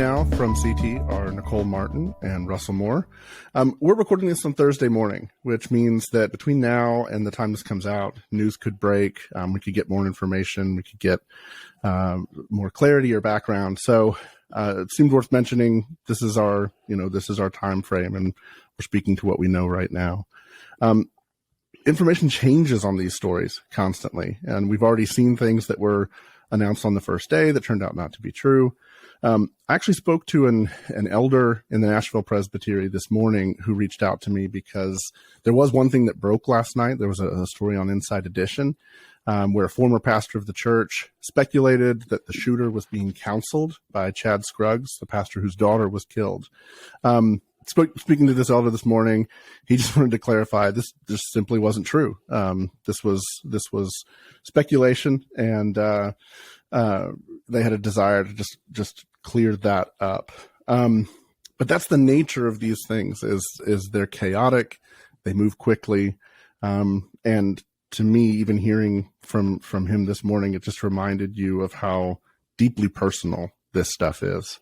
now from CT are Nicole Martin and Russell Moore. We're recording this on Thursday morning, which means that between now and the time this comes out, news could break. We could get more information. We could get more clarity or background. So it seemed worth mentioning. This is our time frame, and we're speaking to what we know right now. Information changes on these stories constantly, and we've already seen things that were announced on the first day that turned out not to be true. I actually spoke to an elder in the Nashville Presbytery this morning who reached out to me because there was one thing that broke last night. There was a story on Inside Edition where a former pastor of the church speculated that the shooter was being counseled by Chad Scruggs, the pastor whose daughter was killed. Speaking to this elder this morning, he just wanted to clarify this just simply wasn't true. This was speculation, and they had a desire to just clear that up. But that's the nature of these things is they're chaotic, they move quickly, and to me, even hearing from him this morning, it just reminded you of how deeply personal this stuff is.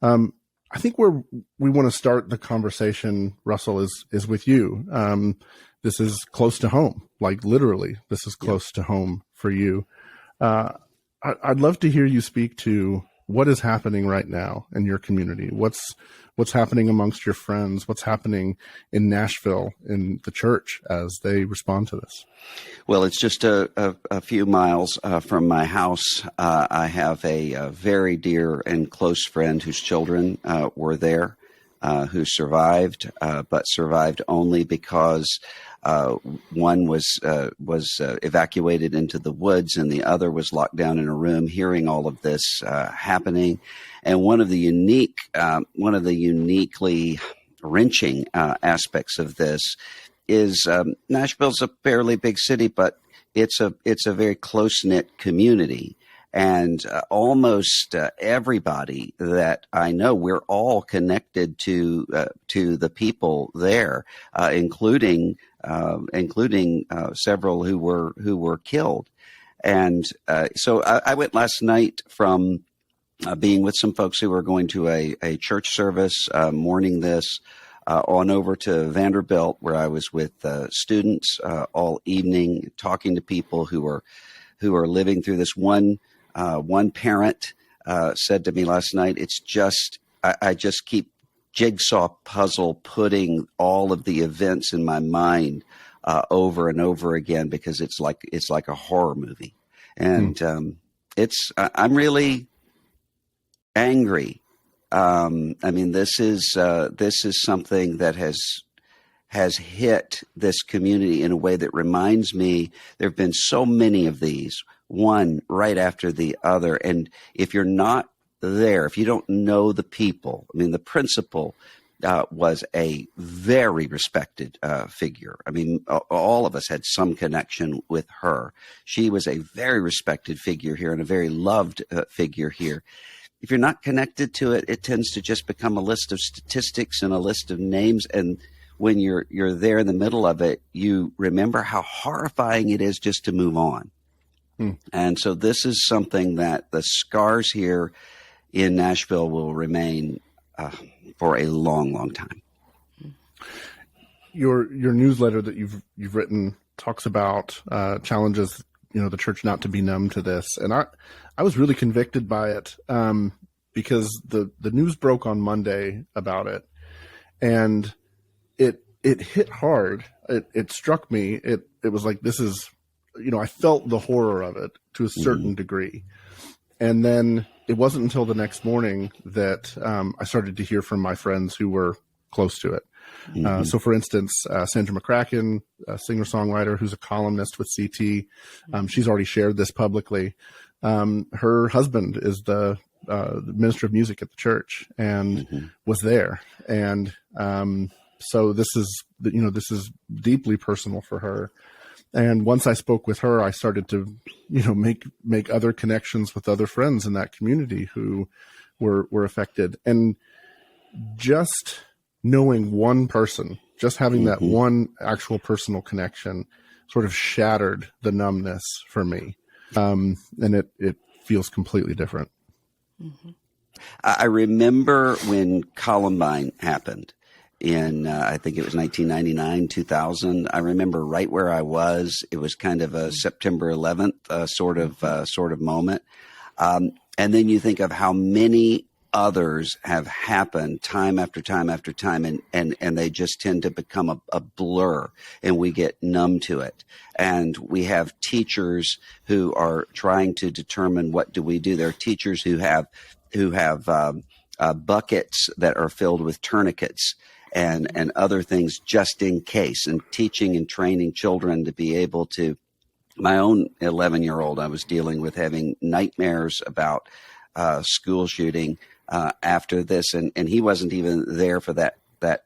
I think where we want to start the conversation, Russell, is with you. This is close to home, like literally, this is close to home for you. I'd love to hear you speak to what is happening right now in your community. What's happening amongst your friends? What's happening in Nashville in the church as they respond to this? Well, it's just a few miles from my house. I have a very dear and close friend whose children were there, who survived, but survived only because one was evacuated into the woods, and the other was locked down in a room, hearing all of this happening. And one of the uniquely wrenching aspects of this is Nashville's a fairly big city, but it's a very close-knit community. And almost everybody that I know, we're all connected to the people there, including several who were killed. And so I went last night from being with some folks who were going to a church service, mourning this, on over to Vanderbilt, where I was with students all evening, talking to people who are living through this. One parent said to me last night, "It's just I just keep jigsaw puzzle putting all of the events in my mind over and over again because it's like a horror movie." And I'm really angry. I mean, this is something that has hit this community in a way that reminds me there have been so many of these, one right after the other. And if you're not there, if you don't know the people, I mean, the principal was a very respected figure. I mean, all of us had some connection with her. She was a very respected figure here and a very loved figure here. If you're not connected to it, it tends to just become a list of statistics and a list of names. And when you're there in the middle of it, you remember how horrifying it is just to move on. And so this is something that the scars here in Nashville will remain for a long, long time. Your newsletter that you've written talks about challenges, the church not to be numb to this, and I was really convicted by it because the news broke on Monday about it, and it hit hard. It struck me. It was like, this is, I felt the horror of it to a certain degree, and then it wasn't until the next morning that I started to hear from my friends who were close to it. So, for instance, Sandra McCracken, a singer-songwriter who's a columnist with CT, she's already shared this publicly. Her husband is the minister of music at the church and was there. And so this is deeply personal for her. And once I spoke with her, I started to, make other connections with other friends in that community who were affected. And just knowing one person, just having that one actual personal connection sort of shattered the numbness for me. And it feels completely different. I remember when Columbine happened in, I think it was 1999, 2000. I remember right where I was. It was kind of a September 11th sort of moment. And then you think of how many others have happened time after time after time, and they just tend to become a blur, and we get numb to it. And we have teachers who are trying to determine what do we do. There are teachers who have buckets that are filled with tourniquets and other things just in case, and teaching and training children to be able to. My own 11-year-old, I was dealing with having nightmares about school shooting after this, and he wasn't even there for that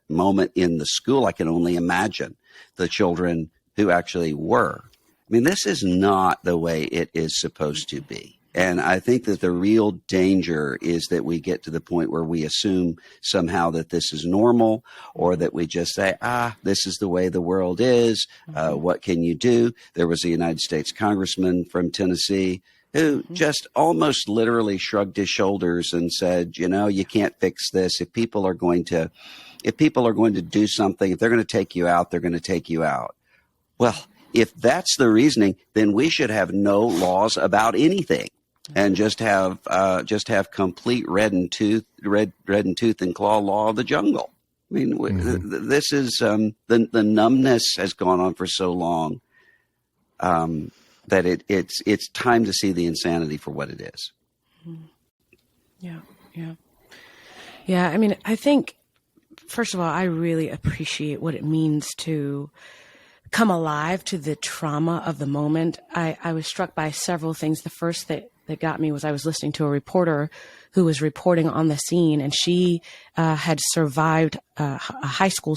moment in the school. I can only imagine the children who actually were. I mean, this is not the way it is supposed to be. And I think that the real danger is that we get to the point where we assume somehow that this is normal, or that we just say, this is the way the world is. What can you do? There was a United States congressman from Tennessee who just almost literally shrugged his shoulders and said, you can't fix this. If people are going to do something, if they're going to take you out, they're going to take you out. Well, if that's the reasoning, then we should have no laws about anything, and just have complete red and tooth and claw law of the jungle. I mean, this is the numbness has gone on for so long that it's time to see the insanity for what it is. Yeah. I mean, I think, first of all, I really appreciate what it means to come alive to the trauma of the moment. I was struck by several things. The first that got me was I was listening to a reporter who was reporting on the scene, and she had survived a high school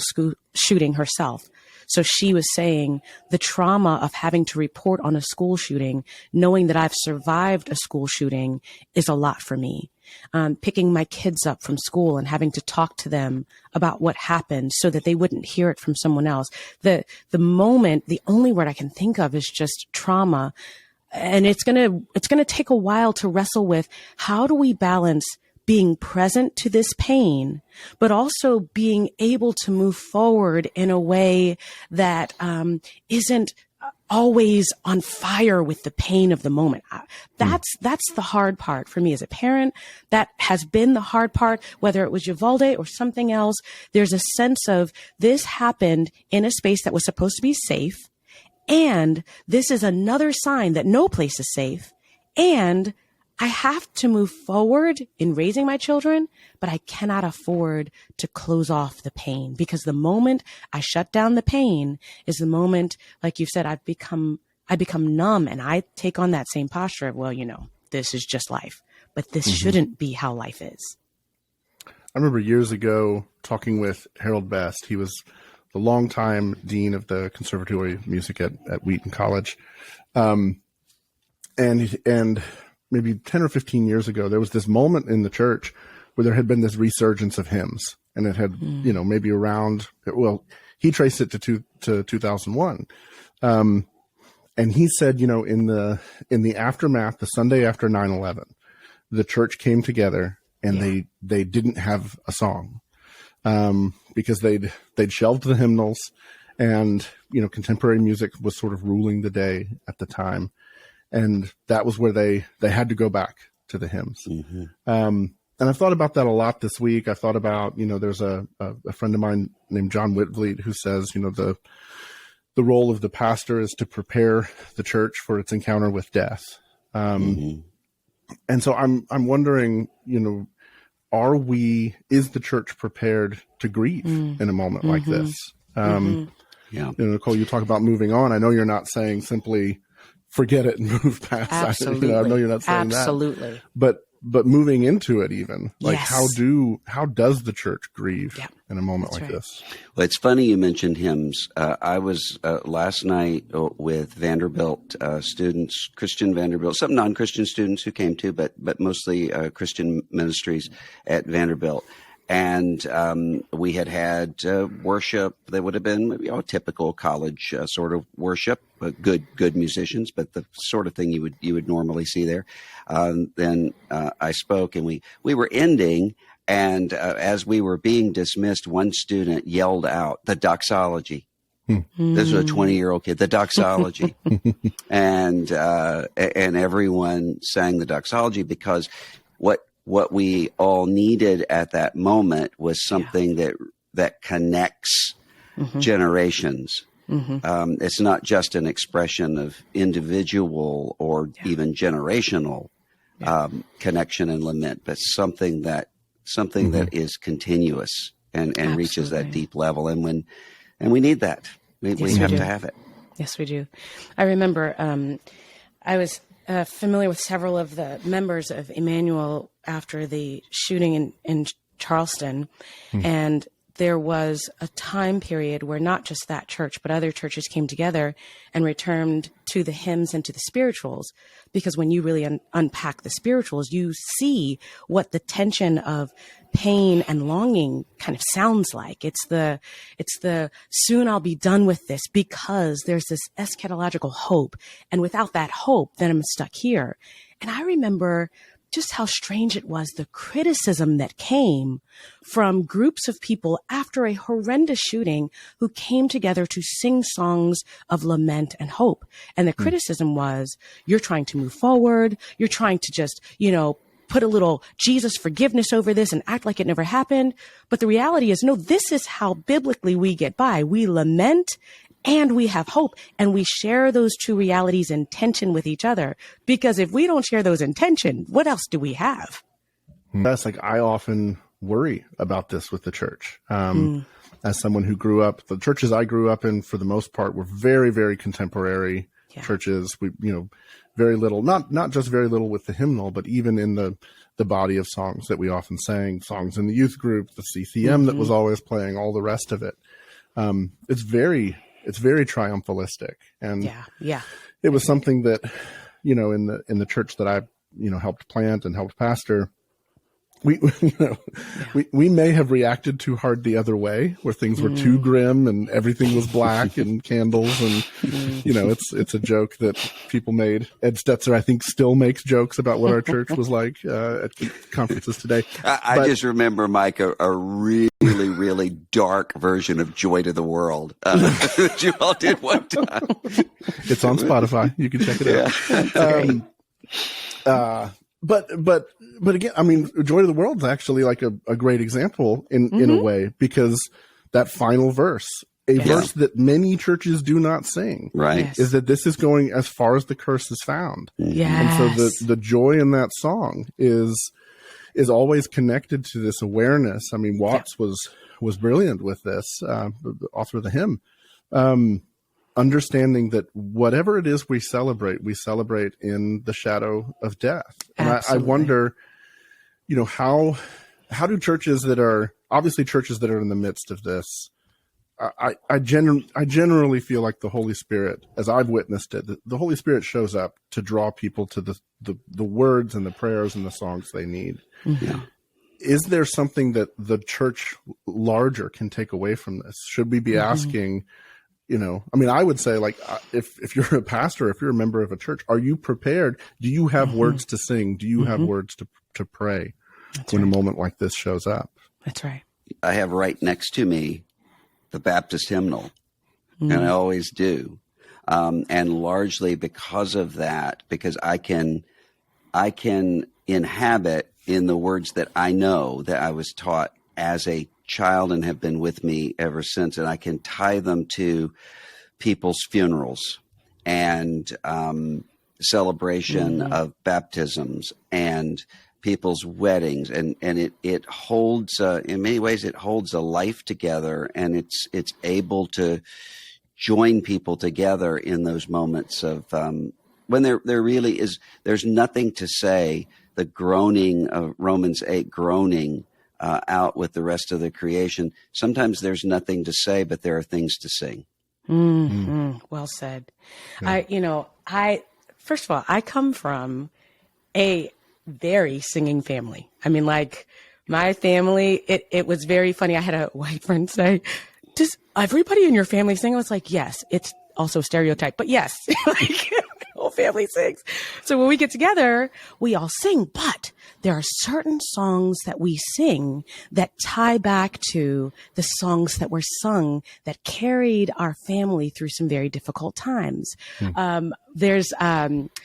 shooting herself. So she was saying the trauma of having to report on a school shooting, knowing that I've survived a school shooting, is a lot for me. Picking my kids up from school and having to talk to them about what happened so that they wouldn't hear it from someone else. The moment, the only word I can think of is just trauma. And it's going to take a while to wrestle with, how do we balance being present to this pain, but also being able to move forward in a way that isn't always on fire with the pain of the moment. That's the hard part for me as a parent. That has been the hard part, whether it was Uvalde or something else. There's a sense of, this happened in a space that was supposed to be safe, and this is another sign that no place is safe, and I have to move forward in raising my children, but I cannot afford to close off the pain, because the moment I shut down the pain is the moment, like you said, I become numb, and I take on that same posture of, well, this is just life, but this shouldn't be how life is. I remember years ago talking with Harold Best. He was the longtime dean of the Conservatory of Music at Wheaton College. And maybe 10 or 15 years ago, there was this moment in the church where there had been this resurgence of hymns, and it had, maybe around, he traced it to 2001. And he said, in the aftermath, the Sunday after 9/11, the church came together and they didn't have a song, because they'd shelved the hymnals, and, contemporary music was sort of ruling the day at the time. And that was where they had to go back to the hymns. And I've thought about that a lot this week. I thought about, there's a friend of mine named John Whitvleet who says, the role of the pastor is to prepare the church for its encounter with death. And so I'm wondering, is the church prepared to grieve in a moment like this? Nicole, you talk about moving on. I know you're not saying simply forget it and move past. Absolutely. I know you're not saying Absolutely. that. But moving into it, even like, yes. how does the church grieve in a moment That's like right. this? Well, it's funny you mentioned hymns. I was last night with Vanderbilt students, Christian Vanderbilt, some non-Christian students who came too, but mostly Christian ministries at Vanderbilt. And we had worship that would have been typical college sort of worship, good musicians, but the sort of thing you would normally see there. Then I spoke, and we were ending, and as we were being dismissed, one student yelled out the doxology. This was a 20-year-old kid, the doxology, and everyone sang the doxology, because what we all needed at that moment was something that connects generations. It's not just an expression of individual or even generational connection and lament, but something that is continuous and reaches that deep level. And we need that. We have to have it. Yes, we do. I remember I was familiar with several of the members of Emmanuel after the shooting in Charleston. And there was a time period where not just that church, but other churches came together and returned to the hymns and to the spirituals. Because when you really unpack the spirituals, you see what the tension of pain and longing kind of sounds like. It's the soon I'll be done with this, because there's this eschatological hope. And without that hope, then I'm stuck here. And I remember just how strange it was, the criticism that came from groups of people after a horrendous shooting who came together to sing songs of lament and hope. And the criticism was, you're trying to move forward. You're trying to just, put a little Jesus forgiveness over this and act like it never happened. But the reality is, no, this is how biblically we get by. We lament and we have hope, and we share those two realities in tension with each other. Because if we don't share those in tension, what else do we have? That's I often worry about this with the church. As someone who grew up, the churches I grew up in, for the most part, were very, very contemporary churches. We, very little, not just very little with the hymnal, but even in the body of songs that we often sang, songs in the youth group, the CCM that was always playing, all the rest of it. It's very triumphalistic. And it was something that, in the church that I, helped plant and helped pastor, we may have reacted too hard the other way, where things were too grim and everything was black and candles. And, it's a joke that people made. Ed Stetzer, I think, still makes jokes about what our church was like at conferences today. I just remember, Mike, a really, really dark version of Joy to the World that you all did one time. It's on Spotify. You can check it out. But again, I mean, Joy to the World is actually a great example in a way, because that final verse, verse that many churches do not sing, right, is that this is going as far as the curse is found. Yes. And so the joy in that song is always connected to this awareness. I mean, Watts was brilliant with this, the author of the hymn. Understanding that whatever it is we celebrate in the shadow of death. And I wonder, how do churches that are obviously churches that are in the midst of this, I generally feel like the Holy Spirit, as I've witnessed it, the Holy Spirit shows up to draw people to the words and the prayers and the songs they need. Is there something that the church larger can take away from this? Should we be asking, I would say, if you're a pastor, if you're a member of a church, are you prepared? Do you have words to sing? Do you have words to pray when a moment like this shows up? That's right. I have right next to me the Baptist hymnal, and I always do. And largely because of that, because I can inhabit in the words that I know, that I was taught as a child and have been with me ever since, and I can tie them to people's funerals and celebration of baptisms and people's weddings, and it holds in many ways it holds a life together, and it's able to join people together in those moments of when there really is, there's nothing to say, the groaning of Romans 8, groaning out with the rest of the creation. Sometimes there's nothing to say, but there are things to sing. Well said. Yeah. First of all, I come from a very singing family. I mean, My family, it was very funny. I had a white friend say, does everybody in your family sing? I was like, yes, it's also stereotyped, but yes, like my whole family sings. So when we get together, we all sing, but there are certain songs that we sing that tie back to the songs that were sung that carried our family through some very difficult times. There's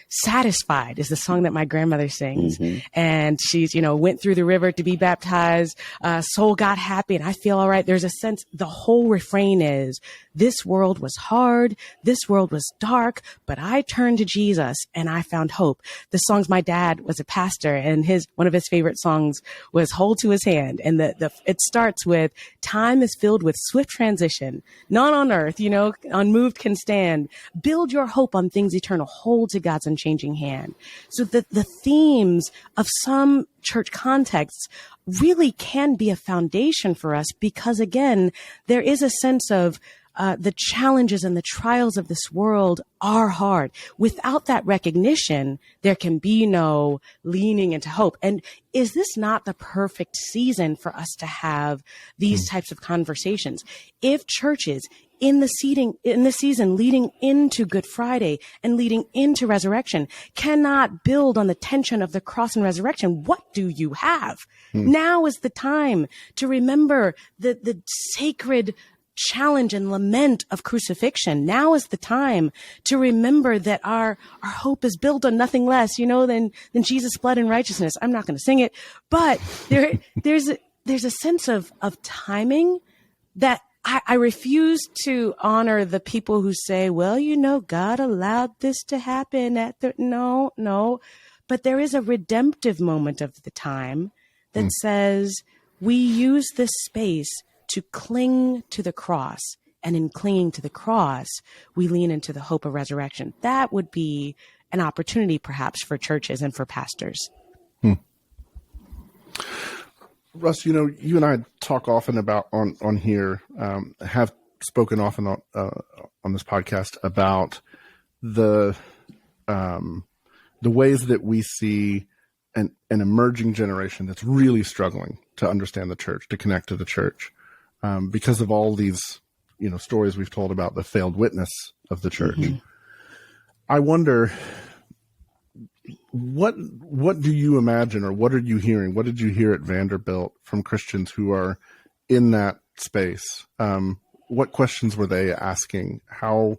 Satisfied is the song that my grandmother sings. And she's, went through the river to be baptized. Soul got happy and I feel all right. There's a sense, the whole refrain is, this world was hard. This world was dark, but I turned to Jesus and I found hope. The songs, my dad was a pastor and one of his favorite songs was Hold to His Hand. And it starts with, time is filled with swift transition, none on earth, unmoved can stand. Build your hope on things eternal, hold to God's unchanging hand. So the themes of some church contexts really can be a foundation for us because, again, there is a sense of the challenges and the trials of this world are hard. Without that recognition, there can be no leaning into hope. And is this not the perfect season for us to have these types of conversations? If churches in the season leading into Good Friday and leading into resurrection cannot build on the tension of the cross and resurrection, what do you have? Now is the time to remember the sacred challenge and lament of crucifixion. Now is the time to remember that our hope is built on nothing less, than Jesus' blood and righteousness. I'm not going to sing it, but there's a sense of timing that I refuse to honor the people who say, well, God allowed this to happen no, but there is a redemptive moment of the time that says we use this space to cling to the cross. And in clinging to the cross, we lean into the hope of resurrection. That would be an opportunity perhaps for churches and for pastors. Russ, you and I talk often about on here, have spoken often on this podcast about the ways that we see an emerging generation that's really struggling to understand the church, to connect to the church. Because of all these, stories we've told about the failed witness of the church. I wonder, what do you imagine, or what are you hearing? What did you hear at Vanderbilt from Christians who are in that space? What questions were they asking? How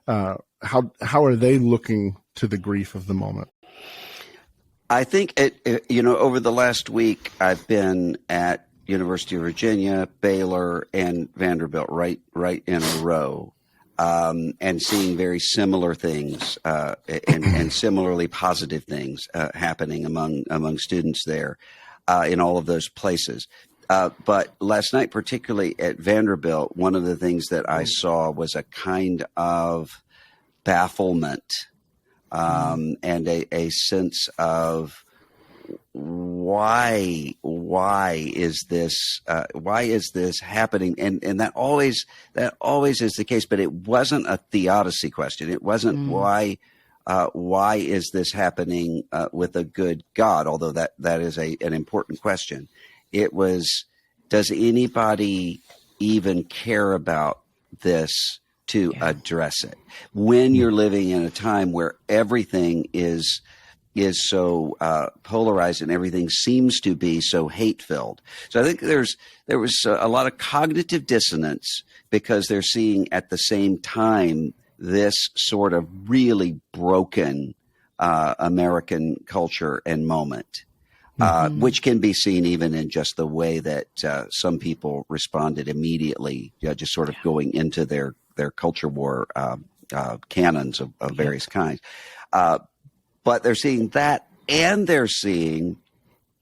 are they looking to the grief of the moment? I think over the last week, I've been at University of Virginia, Baylor, and Vanderbilt right in a row, and seeing very similar things and similarly positive things happening among students there in all of those places. But last night, particularly at Vanderbilt, one of the things that I saw was a kind of bafflement and a sense of, why is this happening? And that always is the case, but it wasn't a theodicy question. It wasn't why is this happening with a good God, although that is an important question. It was, does anybody even care about this to address it? When you're living in a time where everything is so polarized and everything seems to be so hate-filled. So I think there was a lot of cognitive dissonance because they're seeing at the same time this sort of really broken American culture and moment, which can be seen even in just the way that some people responded immediately, just sort of going into their culture war canons of various kinds. But they're seeing that, and they're seeing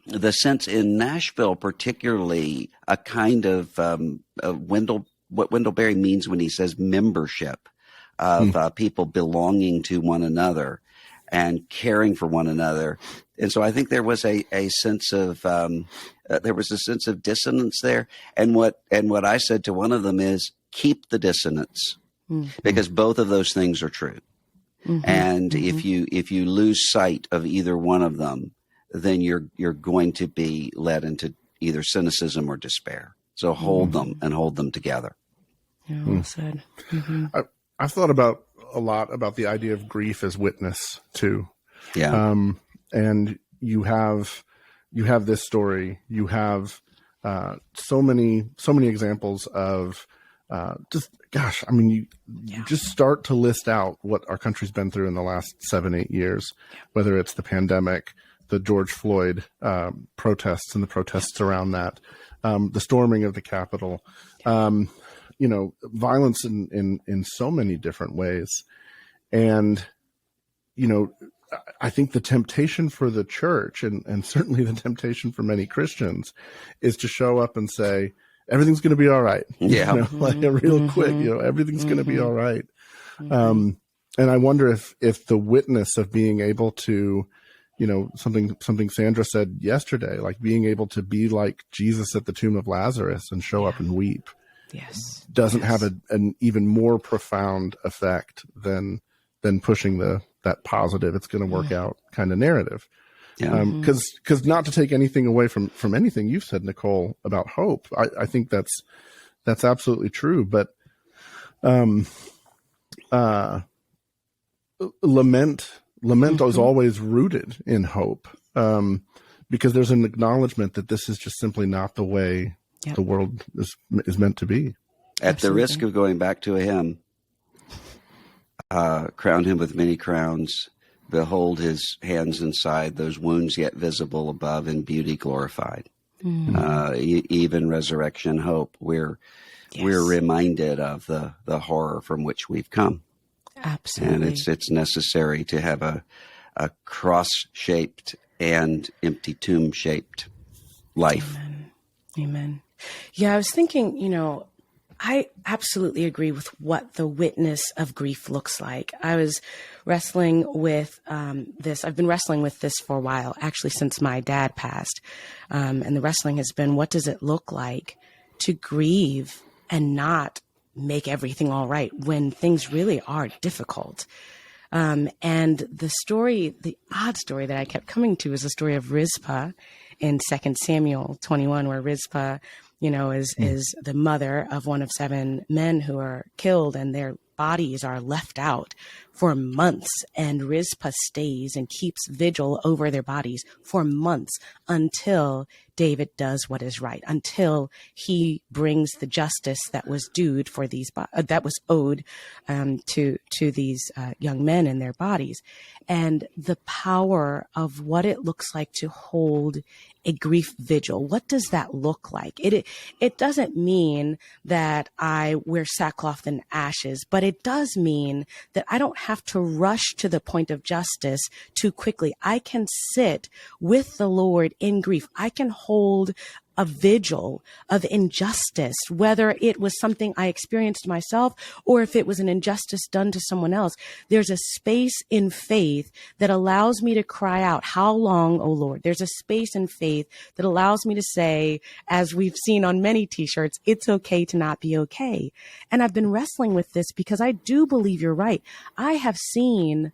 the sense in Nashville, particularly a kind of what Wendell Berry means when he says membership of people belonging to one another and caring for one another. And so I think there was a sense of dissonance there. And what I said to one of them is, keep the dissonance, because both of those things are true. And if you lose sight of either one of them, then you're going to be led into either cynicism or despair. So hold them and hold them together. Yeah, well said. Mm-hmm. I've thought about a lot about the idea of grief as witness too. Yeah. And you have this story. You have so many examples of you just start to list out what our country's been through in the last 7-8 years, whether it's the pandemic, the George Floyd protests and the protests around that, the storming of the Capitol, violence in so many different ways. And, I think the temptation for the church and certainly the temptation for many Christians is to show up and say, everything's going to be all right. Yeah. Like a real quick, everything's going to be all right. And I wonder if the witness of being able to, something Sandra said yesterday, like being able to be like Jesus at the tomb of Lazarus and show up and weep, doesn't have an even more profound effect than pushing that positive, it's going to work out kind of narrative. Because not to take anything away from anything you've said, Nicole, about hope, I think that's absolutely true. But lament is always rooted in hope, because there's an acknowledgement that this is just simply not the way the world is meant to be. At the risk of going back to a hymn, crown him with many crowns, behold his hands inside, those wounds yet visible above, in beauty glorified. Even resurrection hope, we're reminded of the horror from which we've come. Absolutely. And it's necessary to have a cross-shaped and empty tomb-shaped life. Amen. Yeah, I was thinking, I absolutely agree with what the witness of grief looks like. I was wrestling with this. I've been wrestling with this for a while, actually, since my dad passed. And the wrestling has been, what does it look like to grieve and not make everything all right when things really are difficult? And the odd story that I kept coming to is the story of Rizpah in 2 Samuel 21, where Rizpah is the mother of one of 7 men who are killed, and their bodies are left out for months. And Rizpah stays and keeps vigil over their bodies for months until David does what is right, until he brings the justice that was due for these that was owed to these young men and their bodies. And the power of what it looks like to hold a grief vigil. What does that look like? It doesn't mean that I wear sackcloth and ashes, but it does mean that I don't have to rush to the point of justice too quickly. I can sit with the Lord in grief. I can hold a vigil of injustice, whether it was something I experienced myself or if it was an injustice done to someone else. There's a space in faith that allows me to cry out, how long, O Lord? There's a space in faith that allows me to say, as we've seen on many t-shirts, it's okay to not be okay. And I've been wrestling with this because I do believe you're right. I have seen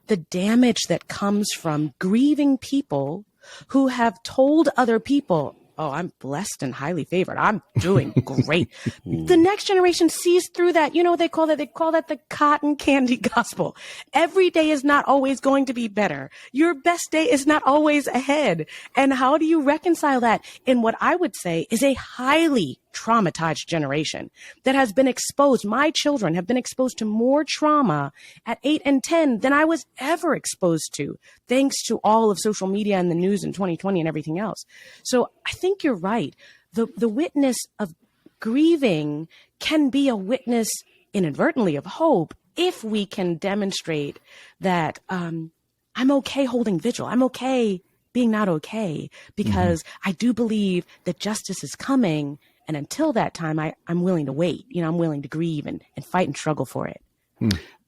the damage that comes from grieving people who have told other people, oh, I'm blessed and highly favored. I'm doing great. The next generation sees through that. They call that the cotton candy gospel. Every day is not always going to be better. Your best day is not always ahead. And how do you reconcile that in what I would say is a highly traumatized generation that has been exposed? My children have been exposed to more trauma at 8 and 10 than I was ever exposed to, thanks to all of social media and the news in 2020 and everything else. So I think you're right. The witness of grieving can be a witness inadvertently of hope if we can demonstrate that I'm okay holding vigil. I'm okay being not okay because I do believe that justice is coming. And until that time, I'm willing to wait. I'm willing to grieve and fight and struggle for it.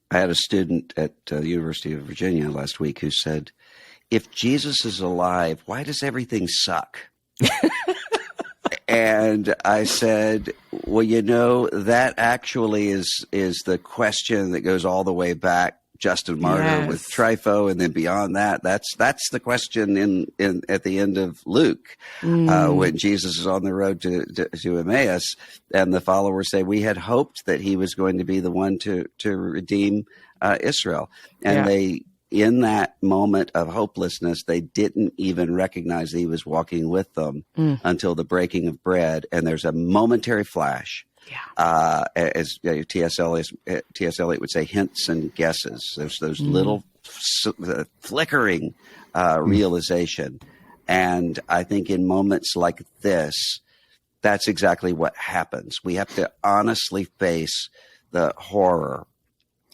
I had a student at the University of Virginia last week who said, if Jesus is alive, why does everything suck? And I said, well, that actually is the question that goes all the way back Justin Martyr with Trypho, and then beyond that, that's the question in at the end of Luke, when Jesus is on the road to Emmaus, and the followers say, "We had hoped that he was going to be the one to redeem Israel," and they, in that moment of hopelessness, they didn't even recognize that he was walking with them until the breaking of bread, and there's a momentary flash. As T.S. Eliot would say, hints and guesses. There's those little flickering realization. And I think in moments like this, that's exactly what happens. We have to honestly face the horror.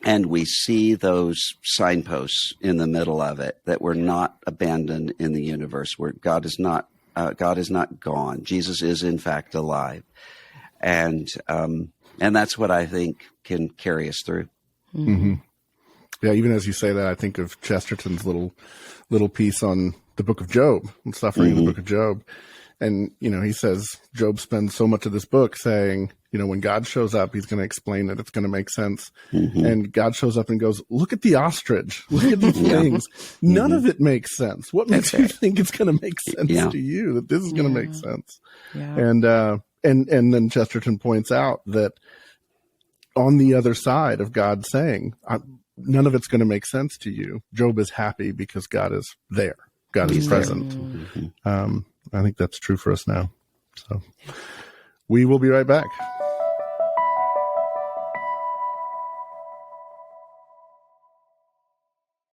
And we see those signposts in the middle of it, that we're not abandoned in the universe, where God is not gone. Jesus is, in fact, alive. And that's what I think can carry us through. Mm-hmm. Yeah, even as you say that, I think of Chesterton's little piece on the Book of Job and suffering in the Book of Job. And, he says Job spends so much of this book saying, when God shows up, he's going to explain it. It's going to make sense. And God shows up and goes, look at the ostrich. Look at these things. None of it makes sense. What makes you think it's going to make sense to you, that this is going to make sense? Yeah. And then Chesterton points out that on the other side of God saying, none of it's going to make sense to you, Job is happy because God is there. God is present. I think that's true for us now. So we will be right back.